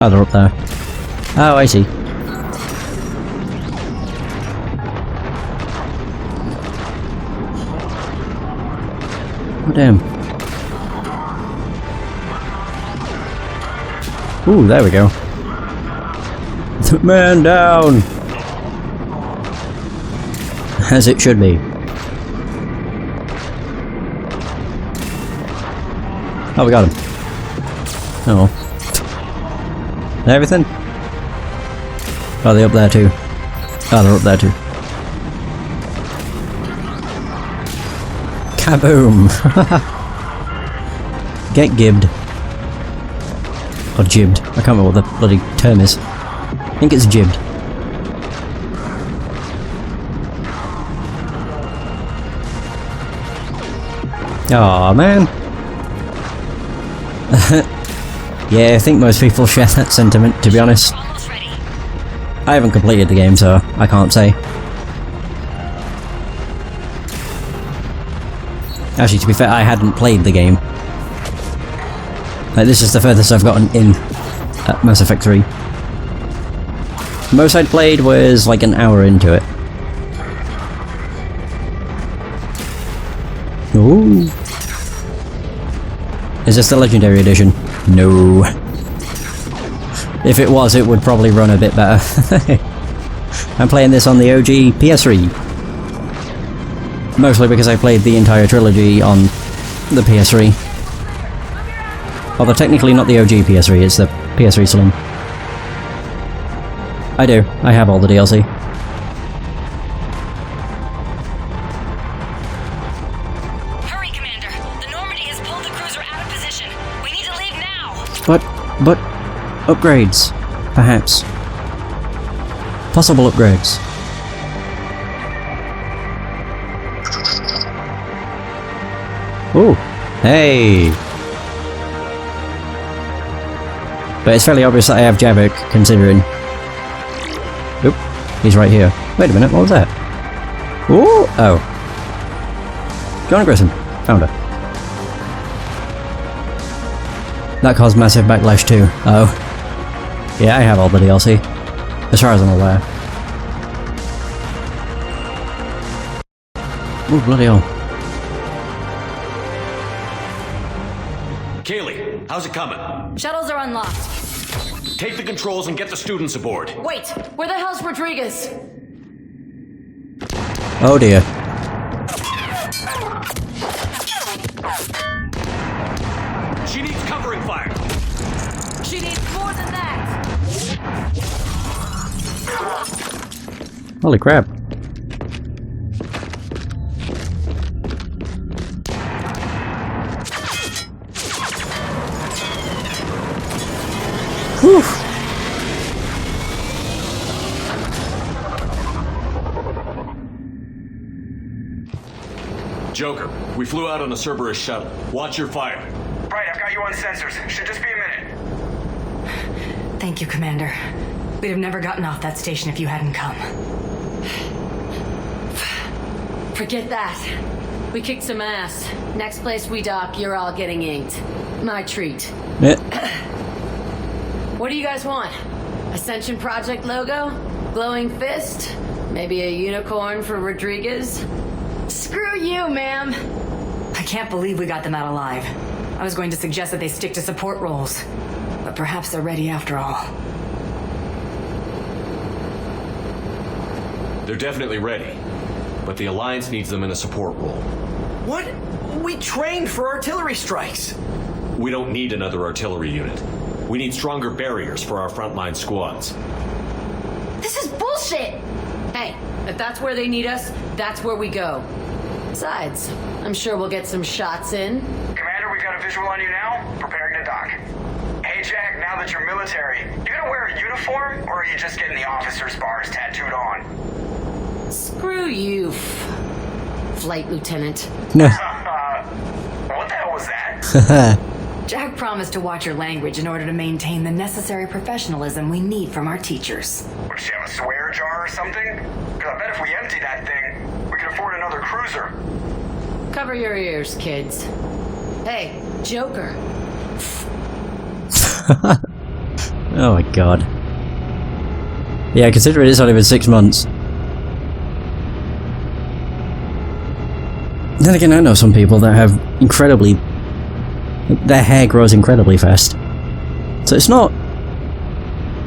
Oh, they're up there. Oh, I see. Oh, damn. Ooh, there we go. Man down! As it should be. Oh, we got him. Oh. Everything? Oh, they're up there too. Oh, they're up there too. Kaboom! Get gibbed. Or jibbed. I can't remember what the bloody term is. I think it's jibbed. Aw, man. Yeah, I think most people share that sentiment, to be honest. I haven't completed the game, so I can't say. Actually, to be fair, I hadn't played the game. Like, this is the furthest I've gotten in Mass Effect 3. The most I'd played was like an hour into it. Ooh. Is this the Legendary Edition? No. If it was, it would probably run a bit better. I'm playing this on the OG PS3. Mostly because I played the entire trilogy on the PS3. Although technically not the OG PS3, it's the PS3 Slim. I do. I have all the DLC. Hurry, Commander! The Normandy has pulled the cruiser out of position. We need to leave now! But... upgrades. Perhaps. Possible upgrades. Ooh. Hey! But it's fairly obvious that I have Javik, considering... Oop. He's right here. Wait a minute, what was that? Ooh! Oh. John Grissom. Found her. That caused massive backlash too. Oh. Yeah, I have all the DLC. As far as I'm aware. Ooh, bloody hell. Kaylee, how's it coming? Shuttles are unlocked. Take the controls and get the students aboard. Wait! Where the hell's Rodriguez? Oh dear. She needs covering fire. She needs more than that! Holy crap. Whew. Joker, we flew out on a Cerberus shuttle. Watch your fire. Right, I've got you on sensors. Should just be a minute. Thank you, Commander. We'd have never gotten off that station if you hadn't come. Forget that. We kicked some ass. Next place we dock, you're all getting inked. My treat. Yeah. What do you guys want? Ascension Project logo? Glowing fist? Maybe a unicorn for Rodriguez? Screw you, ma'am! I can't believe we got them out alive. I was going to suggest that they stick to support roles. But perhaps they're ready after all. They're definitely ready. But the Alliance needs them in a support role. What? We trained for artillery strikes. We don't need another artillery unit. We need stronger barriers for our frontline squads. This is bullshit! Hey, if that's where they need us, that's where we go. Besides, I'm sure we'll get some shots in. Commander, we got a visual on you now. Preparing to dock. Hey, Jack, now that you're military, you gonna wear a uniform, or are you just getting the officer's bars tattooed on? Screw you, Flight Lieutenant. No. What the hell was that? Jack promised to watch your language in order to maintain the necessary professionalism we need from our teachers. Would she have a swear jar or something? Because I bet if we empty that thing, we can afford another cruiser. Cover your ears, kids. Hey, Joker. Oh my god. Yeah, considering it's only been 6 months. Then again, I know some people that have incredibly... their hair grows incredibly fast. So it's not...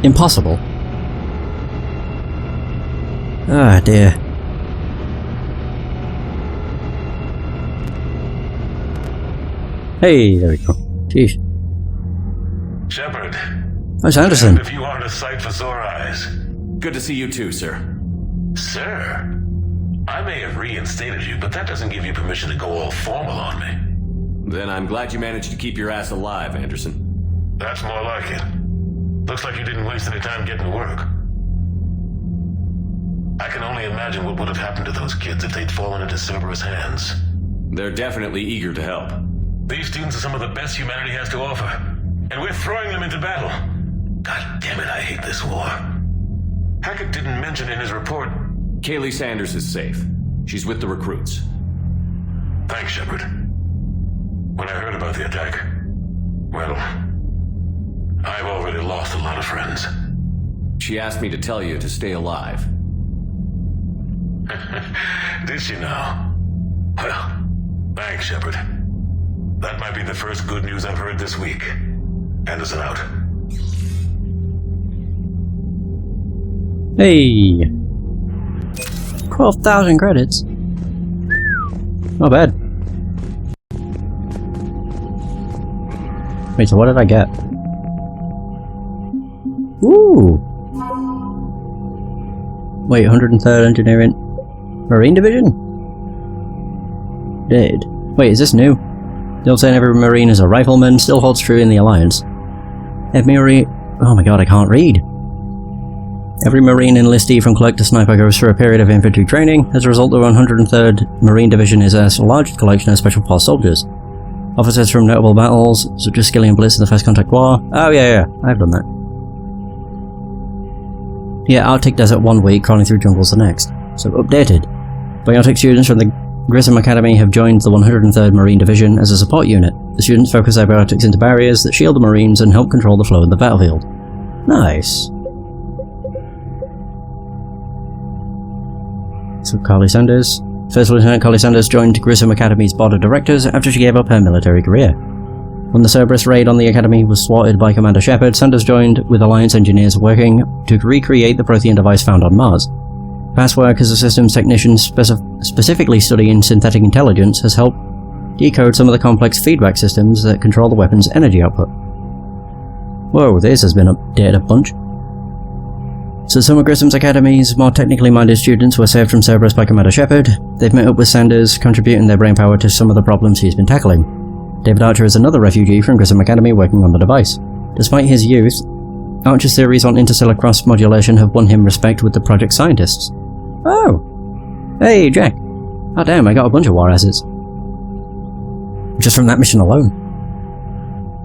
impossible. Ah, dear. Hey, there we go. Jeez. Shepard. That's Anderson. If you aren't a sight for sore eyes. Good to see you too, sir. Sir? I may have reinstated you, but that doesn't give you permission to go all formal on me. Then I'm glad you managed to keep your ass alive, Anderson. That's more like it. Looks like you didn't waste any time getting to work. I can only imagine what would have happened to those kids if they'd fallen into Cerberus' hands. They're definitely eager to help. These students are some of the best humanity has to offer, and we're throwing them into battle. God damn it, I hate this war. Hackett didn't mention in his report... Kaylee Sanders is safe. She's with the recruits. Thanks, Shepard. When I heard about the attack, well, I've already lost a lot of friends. She asked me to tell you to stay alive. Did she now? Well, thanks, Shepard. That might be the first good news I've heard this week. Anderson out. Hey! 12,000 credits. Not bad. Wait, so what did I get? Ooh! Wait, 103rd Engineering... Marine Division? Did. Wait, is this new? The old saying every Marine is a rifleman still holds true in the Alliance. Every... Oh my god, I can't read. Every Marine enlistee from clerk to sniper goes through a period of infantry training. As a result, the 103rd Marine Division is a large collection of special force soldiers. Officers from notable battles, such as Skillian Blitz in the First Contact War. Oh yeah, I've done that. Yeah, Arctic Desert 1 week, crawling through jungles the next. So updated. Biotic students from the Grissom Academy have joined the 103rd Marine Division as a support unit. The students focus their biotics into barriers that shield the Marines and help control the flow of the battlefield. Nice. So Carly Sanders. First Lieutenant Carly Sanders joined Grissom Academy's board of directors after she gave up her military career. When the Cerberus raid on the Academy was thwarted by Commander Shepard, Sanders joined with Alliance engineers working to recreate the Prothean device found on Mars. Past work as a systems technician specifically studying synthetic intelligence has helped decode some of the complex feedback systems that control the weapon's energy output. Whoa, this has been updated a bunch. So some of Grissom's Academy's more technically minded students were saved from Cerberus by Commander Shepard. They've met up with Sanders, contributing their brainpower to some of the problems he's been tackling. David Archer is another refugee from Grissom Academy working on the device. Despite his youth, Archer's theories on interstellar cross-modulation have won him respect with the project scientists. Oh! Hey, Jack! Oh damn, I got a bunch of war assets. Just from that mission alone.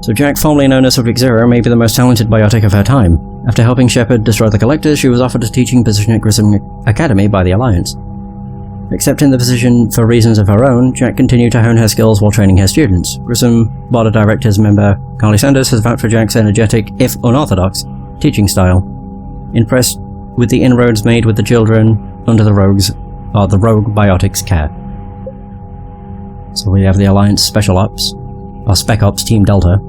So Jack, formerly known as Subject Zero, may be the most talented biotic of her time. After helping Shepard destroy the Collectors, she was offered a teaching position at Grissom Academy by the Alliance. Accepting the position for reasons of her own, Jack continued to hone her skills while training her students. Grissom Board of Directors member Carly Sanders has vouched for Jack's energetic, if unorthodox, teaching style. Impressed with the inroads made with the children under the Rogue Biotics care. So we have the Alliance Special Ops, or Spec Ops Team Delta.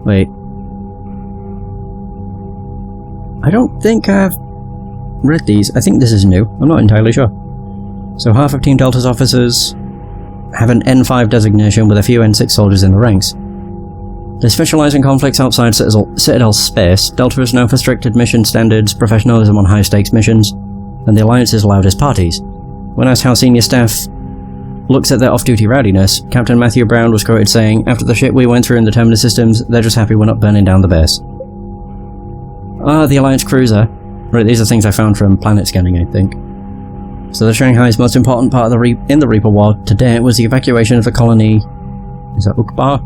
Wait. I don't think I've read these. I think this is new. I'm not entirely sure. So half of Team Delta's officers have an N5 designation with a few N6 soldiers in the ranks. They specialise in conflicts outside Citadel space. Delta is known for strict admission standards, professionalism on high-stakes missions, and the Alliance's loudest parties. When asked how senior staff looks at their off-duty rowdiness, Captain Matthew Brown was quoted saying, "After the shit we went through in the Terminus systems, they're just happy we're not burning down the base." Ah, the Alliance cruiser. Right, these are things I found from planet scanning, I think. So the Shanghai's most important part of the Reaper War to date was the evacuation of the colony... Is that Ukbar?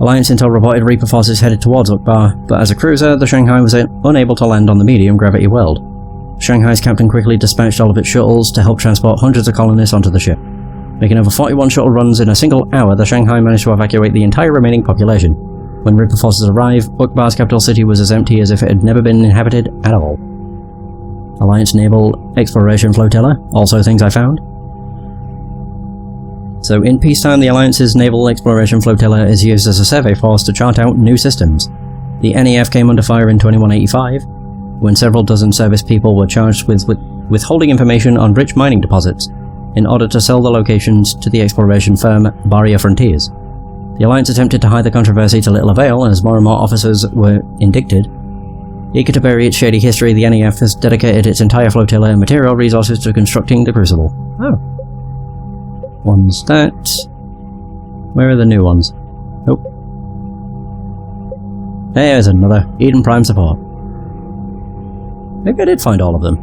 Alliance intel reported Reaper forces headed towards Ukbar, but as a cruiser, the Shanghai was unable to land on the medium gravity world. Shanghai's captain quickly dispatched all of its shuttles to help transport hundreds of colonists onto the ship. Making over 41 shuttle runs in a single hour, the Shanghai managed to evacuate the entire remaining population. When Ripper forces arrive, Ukbar's capital city was as empty as if it had never been inhabited at all. Alliance Naval Exploration Flotilla, also things I found. So in peacetime, the Alliance's Naval Exploration Flotilla is used as a survey force to chart out new systems. The NEF came under fire in 2185, when several dozen service people were charged with withholding information on rich mining deposits, in order to sell the locations to the exploration firm Barrier Frontiers. The Alliance attempted to hide the controversy to little avail, as more and more officers were indicted. Eager to bury its shady history, the NEF has dedicated its entire flotilla and material resources to constructing the Crucible. Oh. One's that. Where are the new ones? Nope. There's another Eden Prime support. Maybe I did find all of them.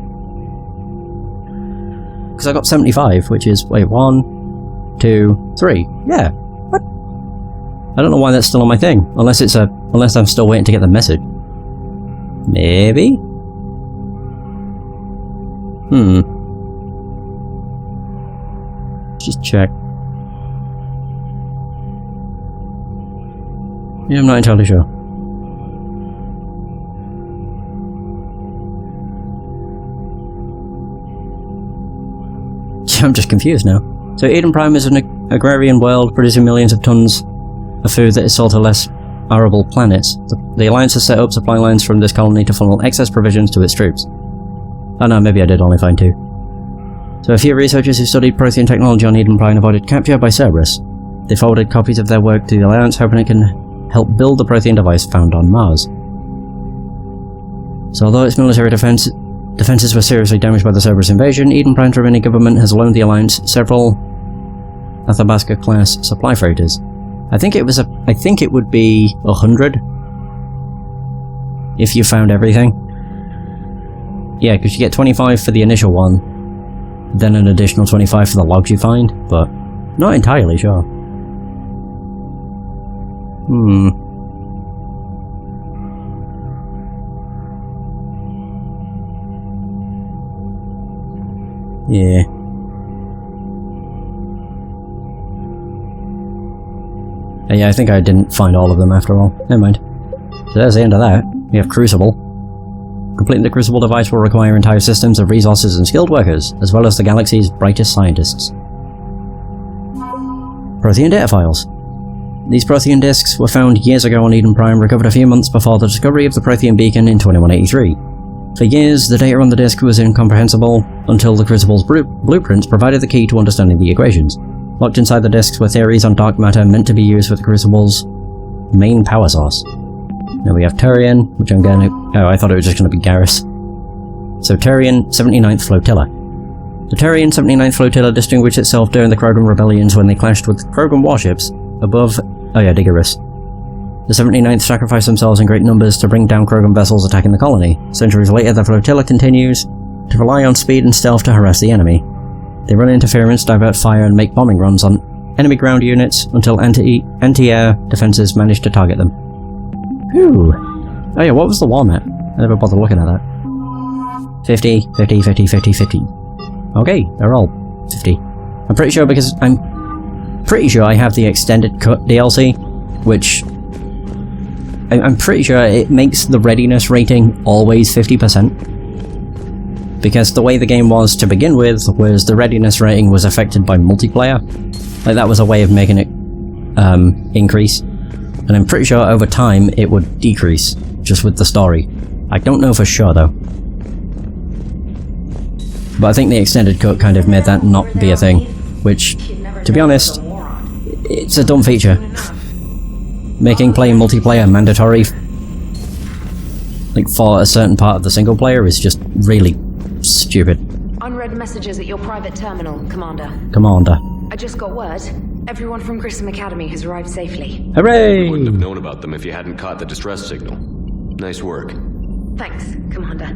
Because I got 75, which is, wait, 1, 2, 3. Yeah. What? I don't know why that's still on my thing. Unless I'm still waiting to get the message. Maybe? Just check. Yeah, I'm not entirely sure. I'm just confused now. So Eden Prime is an agrarian world producing millions of tons of food that is sold to less arable planets. The Alliance has set up supply lines from this colony to funnel excess provisions to its troops. Oh no, maybe I did only find 2. So a few researchers who studied Prothean technology on Eden Prime avoided capture by Cerberus. They forwarded copies of their work to the Alliance, hoping it can help build the Prothean device found on Mars. So although its military defenses were seriously damaged by the Cerberus invasion, Eden Prime's remaining government has loaned the Alliance several Athabasca-class supply freighters. I think it would be 100 if you found everything. Yeah, because you get 25 for the initial one, then an additional 25 for the logs you find, but not entirely sure. Yeah. Yeah, I think I didn't find all of them after all. Never mind. So there's the end of that. We have Crucible. Completing the Crucible device will require entire systems of resources and skilled workers, as well as the galaxy's brightest scientists. Prothean data files. These Prothean disks were found years ago on Eden Prime, recovered a few months before the discovery of the Prothean beacon in 2183. For years, the data on the disk was incomprehensible, until the Crucible's blueprints provided the key to understanding the equations. Locked inside the disks were theories on dark matter meant to be used with the Crucible's main power source. Now we have Turian, which I'm going to... Oh, I thought it was just going to be Garrus. So Turian 79th Flotilla. The Turian 79th Flotilla distinguished itself during the Krogan rebellions when they clashed with Krogan warships above... Oh yeah, Digerus. The 79th sacrificed themselves in great numbers to bring down Krogan vessels attacking the colony. Centuries later, the flotilla continues to rely on speed and stealth to harass the enemy. They run interference, divert fire, and make bombing runs on enemy ground units until anti-air defenses manage to target them. Whew. Oh yeah, what was the war map? I never bothered looking at that. 50, 50, 50, 50, 50. Okay, they're all 50. I'm pretty sure because I have the extended cut DLC, which I'm pretty sure it makes the readiness rating always 50%. Because the way the game was to begin with was the readiness rating was affected by multiplayer. Like that was a way of making it increase. And I'm pretty sure over time it would decrease, just with the story. I don't know for sure though. But I think the extended cut kind of made that not be a thing. Which, to be honest, it's a dumb feature. Making playing multiplayer mandatory, like for a certain part of the single player, is just really stupid. Unread messages at your private terminal, Commander. Commander. I just got word. Everyone from Grissom Academy has arrived safely. Hooray! We wouldn't have known about them if you hadn't caught the distress signal. Nice work. Thanks, Commander.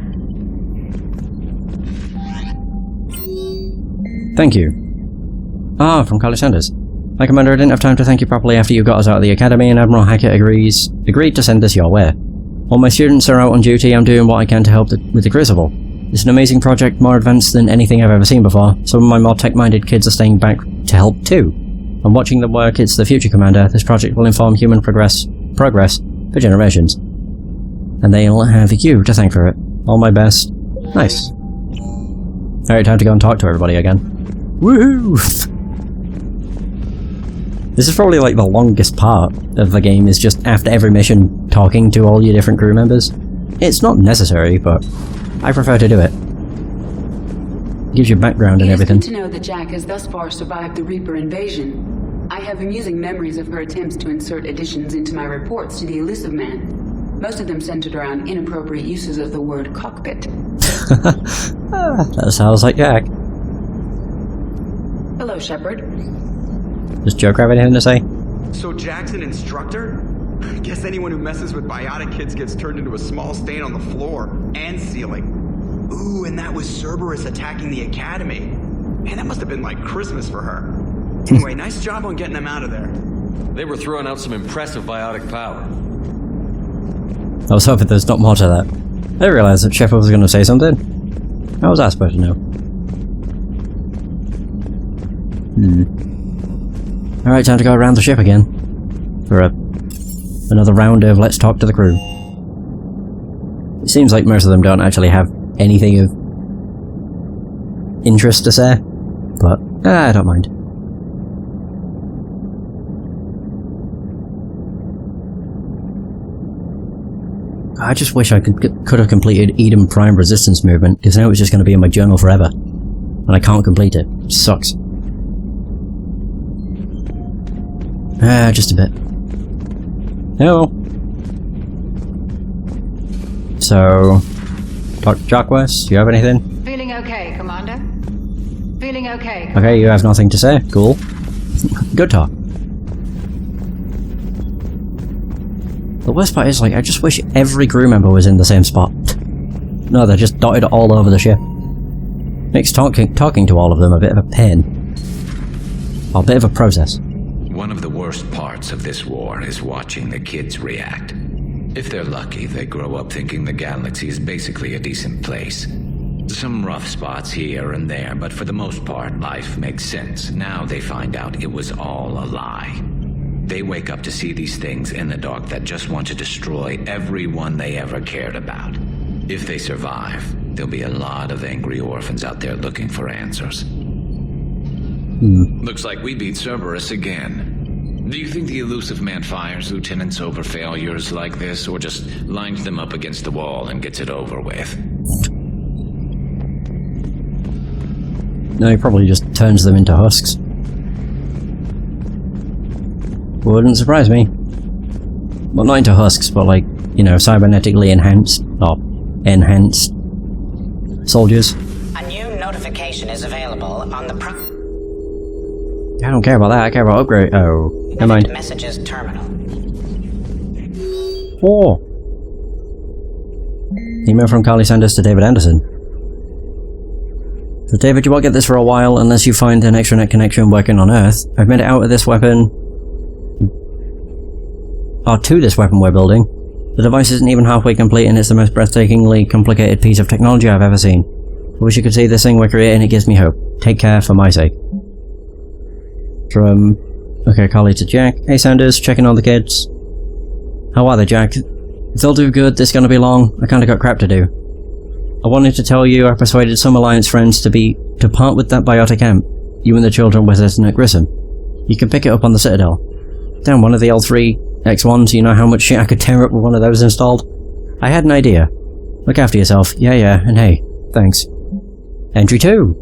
Thank you. Ah, from Carly Sanders. Hi Commander, I didn't have time to thank you properly after you got us out of the Academy, and Admiral Hackett agreed to send this your way. While my students are out on duty, I'm doing what I can to help with the Crucible. It's an amazing project, more advanced than anything I've ever seen before. Some of my more tech-minded kids are staying back to help too. I'm watching them work. It's the future, Commander. This project will inform human progress progress for generations. And they'll have you to thank for it. All my best. Nice. Alright, time to go and talk to everybody again. Woohoo! This is probably like the longest part of the game, is just after every mission talking to all your different crew members. It's not necessary, but I prefer to do it. Gives you background and everything. It is good to know that Jack has thus far survived the Reaper invasion. I have amusing memories of her attempts to insert additions into my reports to the Elusive Man. Most of them centered around inappropriate uses of the word cockpit. That sounds like Jack. Hello, Shepard. Does Joker have anything to say? So Jack's an instructor? I guess anyone who messes with biotic kids gets turned into a small stain on the floor and ceiling. Ooh, and that was Cerberus attacking the academy. Man, that must have been like Christmas for her. Anyway, nice job on getting them out of there. They were throwing out some impressive biotic power. I was hoping there's not more to that. I didn't realise that Shepard was going to say something. How was I supposed to know? Alright, time to go around the ship again. For another round of let's talk to the crew. It seems like most of them don't actually have anything of interest to say, but I don't mind. I just wish I could have completed Eden Prime Resistance Movement, because now it's just going to be in my journal forever. And I can't complete it. It sucks. Just a bit. Oh. So, Dr. Jacques, do you have anything? Feeling okay, Commander? Feeling okay. Okay, you have nothing to say. Cool. Good talk. The worst part is, like, I just wish every crew member was in the same spot. No, they're just dotted all over the ship. Makes talking to all of them a bit of a pain. Or a bit of a process. One of the worst parts of this war is watching the kids react. If they're lucky, they grow up thinking the galaxy is basically a decent place. Some rough spots here and there, but for the most part, life makes sense. Now they find out it was all a lie. They wake up to see these things in the dark that just want to destroy everyone they ever cared about. If they survive, there'll be a lot of angry orphans out there looking for answers. Looks like we beat Cerberus again. Do you think the Elusive Man fires lieutenants over failures like this, or just lines them up against the wall and gets it over with? No, he probably just turns them into husks. Wouldn't surprise me. Well, not into husks, but like, you know, cybernetically enhanced, or enhanced soldiers. A new notification is available on the I don't care about that, I care about upgrade. Oh, never mind. Messages terminal. Oh! Email from Carly Sanders to David Anderson. So David, you won't get this for a while unless you find an extranet connection working on Earth. I've made it out of this weapon... or to this weapon we're building. The device isn't even halfway complete and it's the most breathtakingly complicated piece of technology I've ever seen. I wish you could see this thing we're creating, it gives me hope. Take care for my sake. From... okay, Carly to Jack. Hey Sanders, checking on the kids. How are they, Jack? They'll do good, this is gonna be long. I kinda got crap to do. I wanted to tell you I persuaded some Alliance friends to part with that biotic amp. You and the children were sitting at Grissom. You can pick it up on the Citadel. Damn, one of the L3 X1s, you know how much shit I could tear up with one of those installed? I had an idea. Look after yourself. Yeah, and hey, thanks. Entry 2!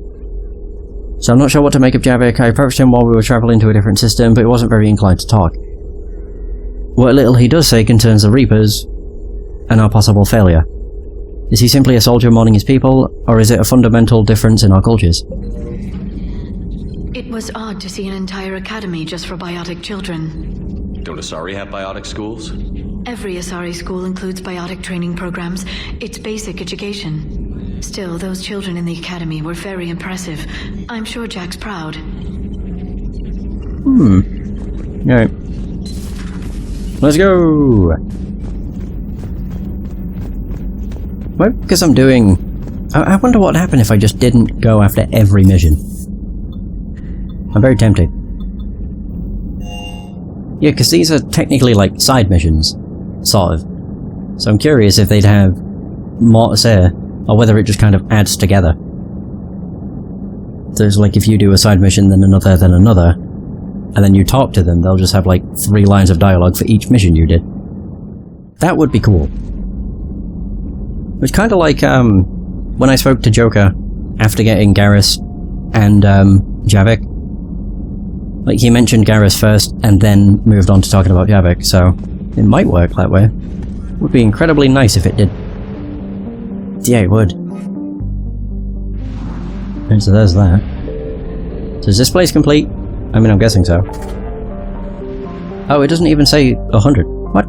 So I'm not sure what to make of Javik. I approached him while we were travelling to a different system, but he wasn't very inclined to talk. What little he does say concerns the Reapers and our possible failure. Is he simply a soldier mourning his people, or is it a fundamental difference in our cultures? It was odd to see an entire academy just for biotic children. Don't Asari have biotic schools? Every Asari school includes biotic training programs. It's basic education. Still, those children in the academy were very impressive. I'm sure Jack's proud. Alright. Let's go! Well, because I'm doing... I wonder what would happen if I just didn't go after every mission. I'm very tempted. Yeah, because these are technically like side missions, sort of. So I'm curious if they'd have more to say, or whether it just kind of adds together. There's like, if you do a side mission, then another, and then you talk to them, they'll just have like 3 lines of dialogue for each mission you did. That would be cool. It's kind of like when I spoke to Joker after getting Garrus and Javik. Like, he mentioned Garrus first and then moved on to talking about Javik, so it might work that way. Would be incredibly nice if it did. Yeah, it would. And so there's that. So is this place complete? I mean, I'm guessing so. Oh, it doesn't even say 100. What?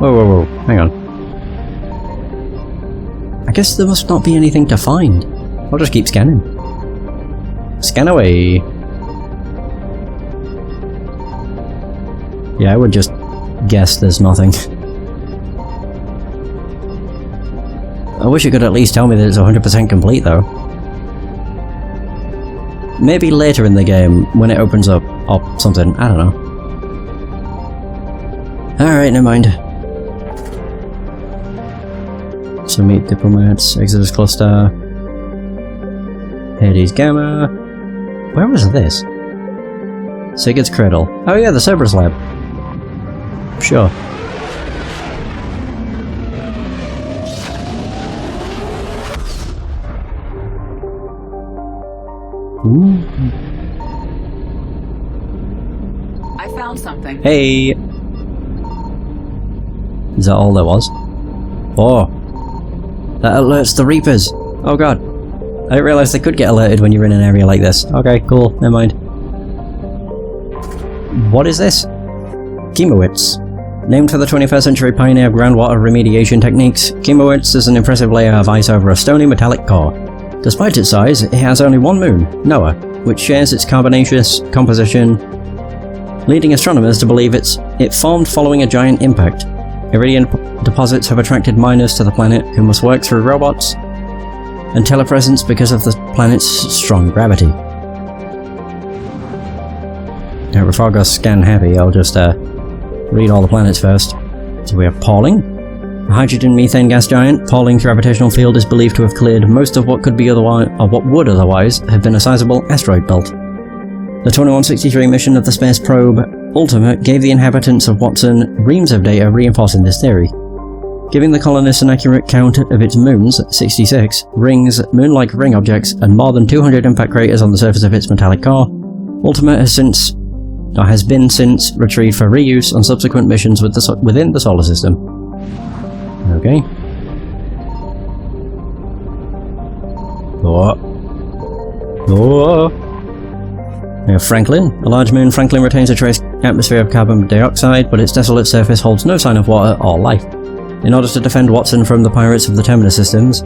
Whoa, hang on. I guess there must not be anything to find. I'll just keep scanning. Scan away. Yeah, I would just guess there's nothing. I wish it could at least tell me that it's 100% complete, though. Maybe later in the game, when it opens up, or something, I don't know. Alright, never mind. So meet diplomats, Exodus Cluster, Hades Gamma. Where was this? Sigurd's Cradle. Oh yeah, the Cerberus Lab. Sure. Ooh. I found something. Hey! Is that all there was? Oh! That alerts the Reapers! Oh god. I didn't realise they could get alerted when you're in an area like this. Okay, cool, never mind. What is this? Chemowitz. Named for the 21st century pioneer of groundwater remediation techniques, Chemowitz is an impressive layer of ice over a stony metallic core. Despite its size, it has only one moon, Noah, which shares its carbonaceous composition, leading astronomers to believe it formed following a giant impact. Iridium deposits have attracted miners to the planet who must work through robots and telepresence because of the planet's strong gravity. Now, before I go scan heavy, I'll just read all the planets first. So we have Pauling. A hydrogen-methane gas giant, Pauling's gravitational field is believed to have cleared most of what could be otherwise, or what would otherwise have been a sizable asteroid belt. The 2163 mission of the space probe Ultimate gave the inhabitants of Watson reams of data reinforcing this theory. Giving the colonists an accurate count of its moons, 66, rings, moon-like ring objects, and more than 200 impact craters on the surface of its metallic core, Ultimate has been since retrieved for reuse on subsequent missions within the solar system. Okay. We have Franklin. A large moon, Franklin retains a trace atmosphere of carbon dioxide, but its desolate surface holds no sign of water or life. In order to defend Watson from the pirates of the Terminus systems,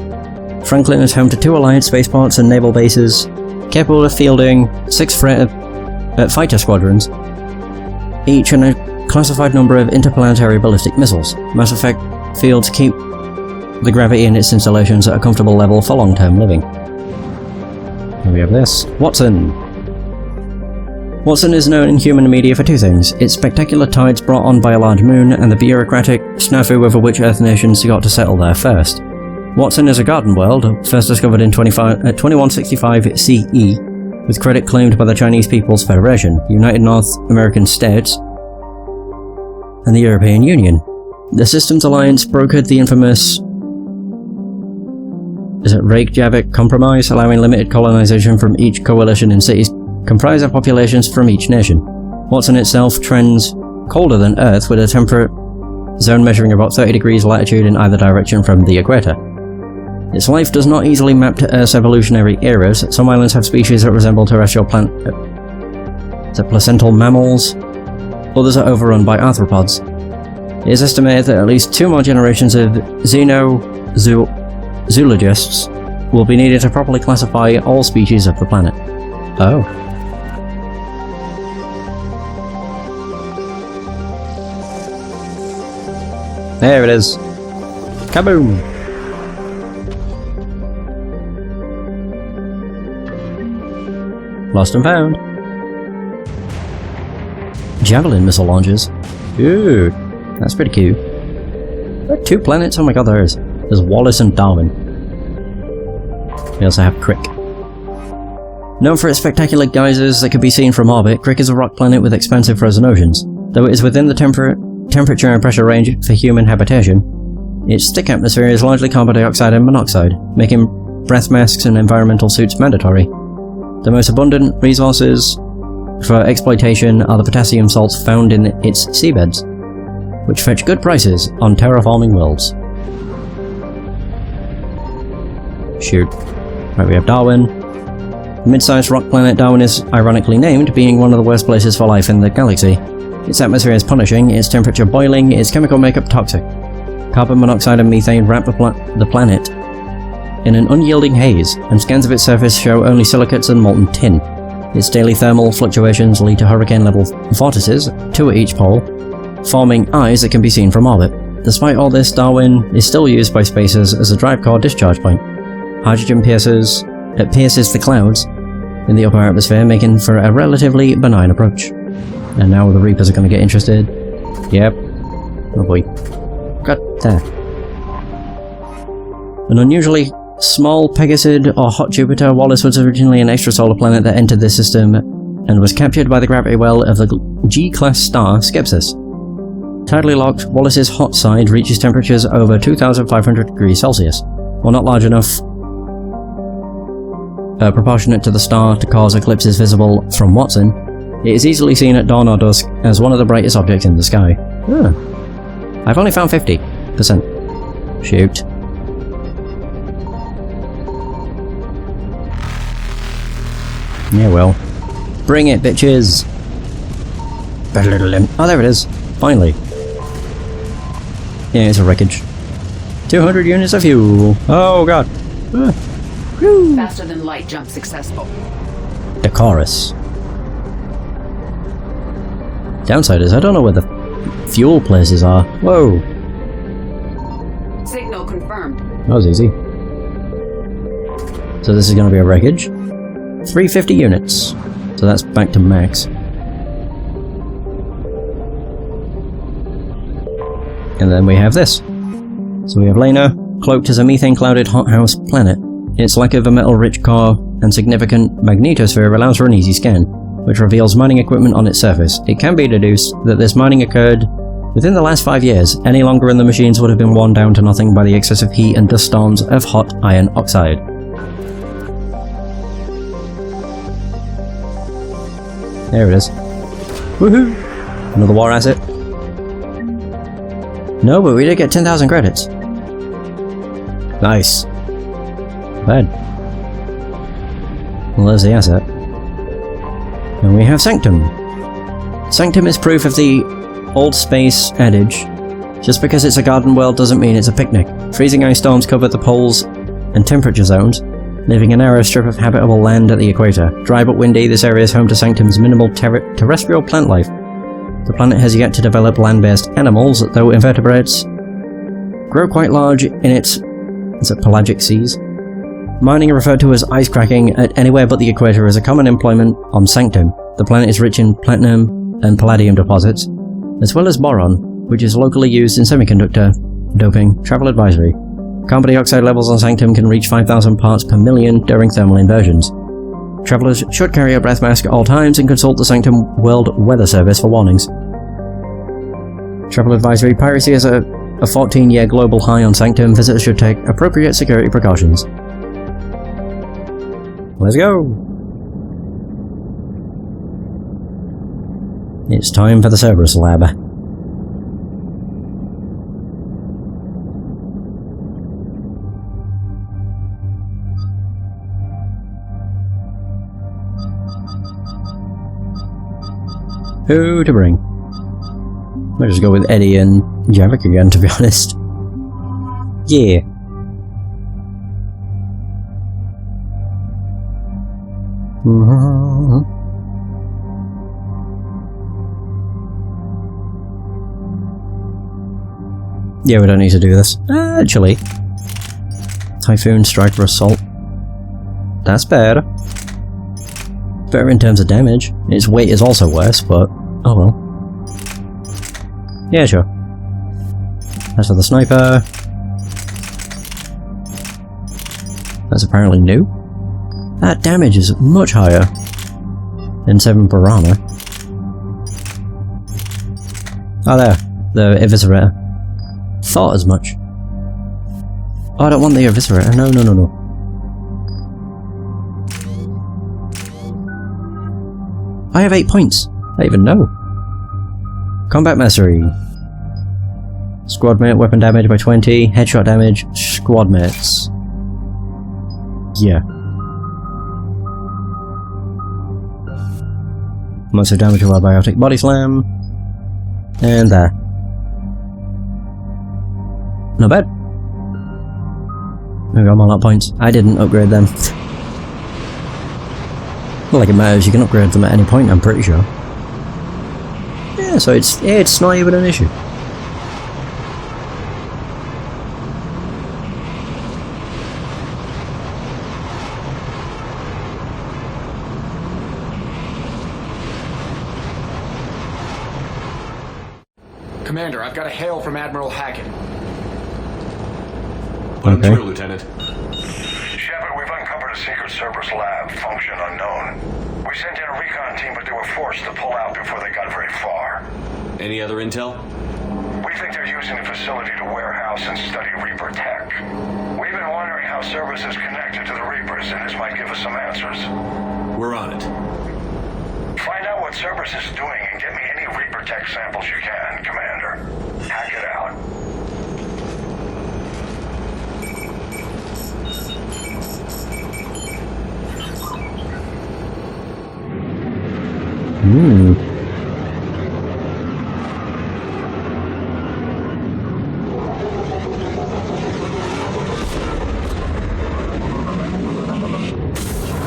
Franklin is home to 2 Alliance spaceports and naval bases, capable of fielding 6 fighter squadrons, each and a classified number of interplanetary ballistic missiles. Mass effect fields keep the gravity in its installations at a comfortable level for long-term living. Here we have this. Watson! Watson is known in human media for 2 things: its spectacular tides brought on by a large moon, and the bureaucratic snafu over which Earth nations got to settle there first. Watson is a garden world, first discovered in 2165 CE, with credit claimed by the Chinese People's Federation, United North American States, and the European Union. The Systems Alliance brokered the infamous Reykjavik Compromise, allowing limited colonization from each coalition in cities comprised of populations from each nation. Watson itself trends colder than Earth, with a temperate zone measuring about 30 degrees latitude in either direction from the equator. Its life does not easily map to Earth's evolutionary eras. Some islands have species that resemble terrestrial placental mammals, others are overrun by arthropods. It is estimated that at least 2 more generations of xenozoologists will be needed to properly classify all species of the planet. Oh. There it is. Kaboom! Lost and found. javelin missile launchers. Ooh, that's pretty cute. There are 2 planets? Oh my god, there is. There's Wallace and Darwin. We also have Crick. Known for its spectacular geysers that can be seen from orbit, Crick is a rock planet with expansive frozen oceans. Though it is within the temperature and pressure range for human habitation, its thick atmosphere is largely carbon dioxide and monoxide, making breath masks and environmental suits mandatory. The most abundant resources for exploitation are the potassium salts found in its seabeds, which fetch good prices on terraforming worlds. Shoot. Right, we have Darwin. The mid-sized rock planet Darwin is ironically named, being one of the worst places for life in the galaxy. Its atmosphere is punishing, its temperature boiling, its chemical makeup toxic. Carbon monoxide and methane wrap the planet in an unyielding haze, and scans of its surface show only silicates and molten tin. Its daily thermal fluctuations lead to hurricane-level vortices, 2 at each pole, forming eyes that can be seen from orbit. Despite all this, Darwin is still used by spacers as a drive core discharge point. Hydrogen pierces the clouds in the upper atmosphere, making for a relatively benign approach. And now the Reapers are going to get interested. Yep. Oh boy. Got there. An unusually small Pegasus or hot Jupiter, Wallace was originally an extrasolar planet that entered this system and was captured by the gravity well of the G-class star Skepsis. Tidally locked, Wallace's hot side reaches temperatures over 2,500 degrees Celsius. While not large enough proportionate to the star to cause eclipses visible from Watson, it is easily seen at dawn or dusk as one of the brightest objects in the sky. I've only found 50%. Shoot. Yeah, well. Bring it, bitches! Oh, there it is. Finally. Yeah, it's a wreckage. 200 units of fuel. Oh, god. Faster than light jump successful. Decorous. Downside is I don't know where the fuel places are. Whoa. Signal confirmed. That was easy. So this is going to be a wreckage. 350 units. So that's back to max. And then we have this. So we have Lena, cloaked as a methane-clouded hothouse planet. Its lack of a metal-rich core and significant magnetosphere allows for an easy scan, which reveals mining equipment on its surface. It can be deduced that this mining occurred within the last 5 years. Any longer and the machines would have been worn down to nothing by the excessive heat and dust storms of hot iron oxide. There it is. Woohoo! Another war asset. No, but we did get 10,000 credits. Nice. Bad. Well, there's the asset. And we have Sanctum. Sanctum is proof of the old space adage. Just because it's a garden world doesn't mean it's a picnic. Freezing ice storms cover the poles and temperature zones, leaving a narrow strip of habitable land at the equator. Dry but windy, this area is home to Sanctum's minimal terrestrial plant life. The planet has yet to develop land-based animals, though invertebrates grow quite large in its pelagic seas. Mining, referred to as ice cracking at anywhere but the equator, is a common employment on Sanctum. The planet is rich in platinum and palladium deposits, as well as boron, which is locally used in semiconductor doping. Travel advisory. Carbon dioxide levels on Sanctum can reach 5,000 parts per million during thermal inversions. Travelers should carry a breath mask at all times and consult the Sanctum World Weather Service for warnings. Travel advisory. Piracy is a 14-year global high on Sanctum. Visitors should take appropriate security precautions. Let's go! It's time for the Cerberus lab. Who to bring? Might just go with Eddie and Javik again, to be honest. Yeah. Yeah, we don't need to do this. Actually. Typhoon, Striker, Assault. That's better. Better in terms of damage. Its weight is also worse, but oh well. Yeah, sure. As for the sniper... That's apparently new. That damage is much higher than 7 Piranha. Oh, there. The Eviscerator. Thought as much. Oh, I don't want the Eviscerator. No, no, no, no. I have 8 points. I even know. Combat Mastery. Squad mate, weapon damage by 20. Headshot damage, squad mates. Yeah. Monster damage with our biotic body slam. And there. Not bad. There we go, I'm on that points. I didn't upgrade them. Not like it matters, you can upgrade them at any point, I'm pretty sure. Yeah, so it's not even an issue. Commander, I've got a hail from Admiral Hackett. Put him through, Lieutenant. Shepard, we've uncovered a secret Cerberus lab, function unknown. We sent in a recon team, but they were forced to pull out before they got very far. Any other intel? We think they're using the facility to warehouse and study Reaper tech. We've been wondering how Cerberus is connected to the Reapers, and this might give us some answers. We're on it. Find out what Cerberus is doing and get me any Reaper tech samples you can, Commander. Hack it out.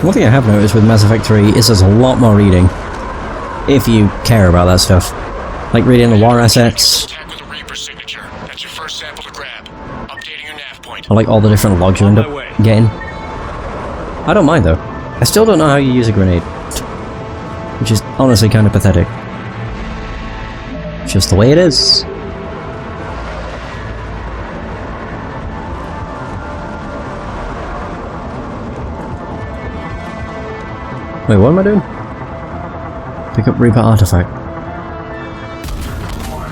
One thing I have noticed with Mass Effect 3 is there's a lot more reading. If you care about that stuff. Like reading the war assets. Or like all the different logs you end up getting. I don't mind though. I still don't know how you use a grenade. Which is honestly kind of pathetic. Just the way it is. Wait, what am I doing? Pick up Reaper artifact.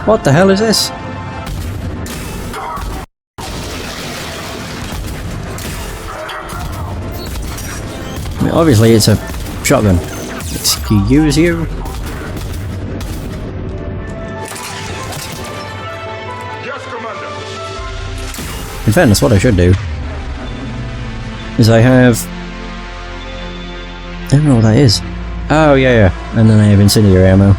What the hell is this? I mean, obviously it's a shotgun. Excuse you? Yes, Commander. In fairness, what I should do is I don't know what that is. Oh, yeah. And then I have incendiary ammo.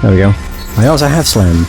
There we go. I also have slam.